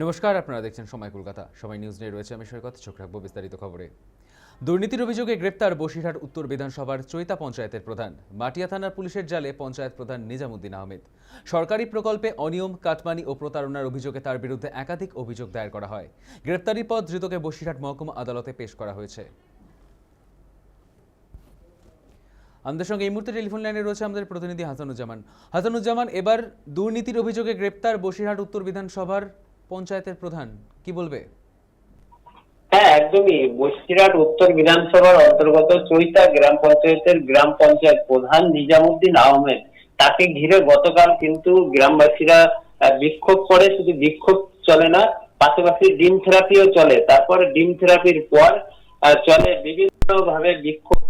নমস্কার, আপনারা দেখছেন সময় কলকাতা। সময় নিউজ নিয়ে রয়েছে আমি সৈকত। চোখ রাখবো বিস্তারিত খবরে। দুর্নীতির অভিযোগে গ্রেপ্তার বসিরহাট উত্তর বিধানসভার চৈতা পঞ্চায়েতের প্রধান। মাটিয়া থানার পুলিশের জালে পঞ্চায়েত প্রধান নিজামুদ্দিন আহমেদ। সরকারি প্রকল্পে অনিয়ম, কাটমানি ও প্রতারণার অভিযোগে তার বিরুদ্ধে একাধিক অভিযোগ দায়ের করা হয়। গ্রেপ্তারির পর ধৃতকে বসিরহাট মহকুমা আদালতে পেশ করা হয়েছে। আমাদের সঙ্গে এই মুহূর্তে টেলিফোন লাইনে রয়েছে আমাদের প্রতিনিধি হাসানুজ্জামান। হাসানুজ্জামান, এবার দুর্নীতির অভিযোগে গ্রেপ্তার বসিরহাট উত্তর বিধানসভার পঞ্চায়েতের প্রধান, কি বলবে? হ্যাঁ, একদমই। বসিরহাট উত্তর বিধানসভার অন্তর্গত চৈতা গ্রাম পঞ্চায়েতের গ্রাম পঞ্চায়েত প্রধান নিজামুদ্দিন আহমেদ, তাকে ঘিরে গতকাল কিন্তু গ্রামবাসীরা বিক্ষোভ করে। শুধু বিক্ষোভ চলে না, পাশাপাশি ডিম থেরাপিও চলে। তারপর ডিম থেরাপির পর চলে বিভিন্ন ভাবে বিক্ষোভ।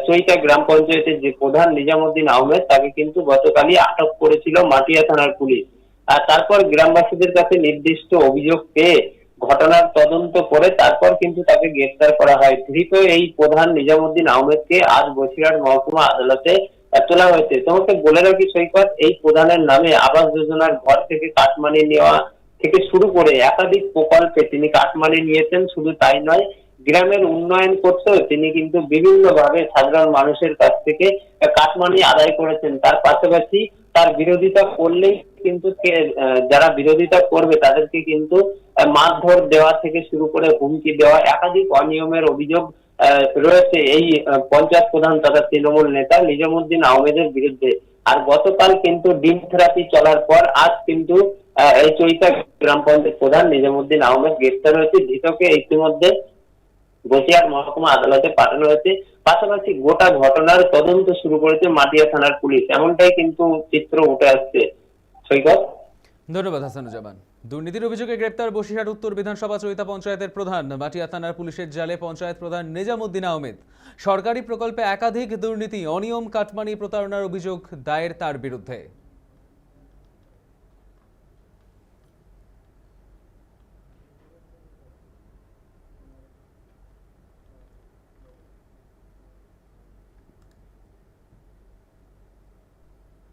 চৈতা গ্রাম পঞ্চায়েতের যে প্রধান নিজামুদ্দিন আহমেদ, তাকে কিন্তু গতকালই আটক করেছিল মাটিয়া থানার পুলিশ। আর তারপর গ্রামবাসীদের কাছে নির্দিষ্ট অভিযোগ পেয়ে ঘটনার তদন্ত করে তারপর কিন্তু তাকে গ্রেফতার করা হয়। ধৃত এই প্রধান নিজামুদ্দিন আহমেদকে আজ বসিরহাট মহকুমা আদালতে তোলা হয়েছে। তোমাকে বলে রাখি সৈকত, এই প্রধানের নামে আবাস যোজনার ঘর থেকে কাটমানি নেওয়া থেকে শুরু করে একাধিক প্রকল্পে তিনি কাটমানি নিয়েছেন। শুধু তাই নয়, গ্রামের উন্নয়ন করতেও তিনি কিন্তু বিভিন্ন ভাবে সাধারণ মানুষের কাছ থেকে কাটমানি আদায় করেছেন। তার পাশাপাশি তার বিরোধিতা করলেই কিন্তু যারা বিরোধিতা করবে তাদেরকে কিন্তু মারধর দেওয়া থেকে শুরু করে হুমকি দেওয়া, একাধিক অনিয়মের অভিযোগ রয়েছে এই পঞ্চায়েত প্রধান তথা তৃণমূল নেতা নিজামুদ্দিন আহমেদের বিরুদ্ধে। আর গতকাল কিন্তু ডিম থেরাপি চলার পর আজ কিন্তু এই চৈতা গ্রাম পঞ্চায়েত প্রধান নিজামুদ্দিন আহমেদ গ্রেফতার হয়েছে। ধৃতকে ইতিমধ্যে বসিরহাট মহকুমা আদালতে পাঠানো হয়েছে। পাশাপাশি গোটা ঘটনার তদন্ত শুরু করেছে মাটিয়া থানার পুলিশ। এমনটাই কিন্তু চিত্র উঠে আসছে সৈকত। ধন্যবাদ হাসানুজ্জামান। দুর্নীতির অভিযোগে গ্রেপ্তার বসিরহাট উত্তর বিধানসভা চৈতা পঞ্চায়েতের প্রধান। মাটিয়া থানার পুলিশের জালে পঞ্চায়েত প্রধান নিজামুদ্দিন আহমেদ। সরকারি প্রকল্পে একাধিক দুর্নীতি, অনিয়ম, কাটমানি, প্রতারণার অভিযোগ দায়ের তার বিরুদ্ধে।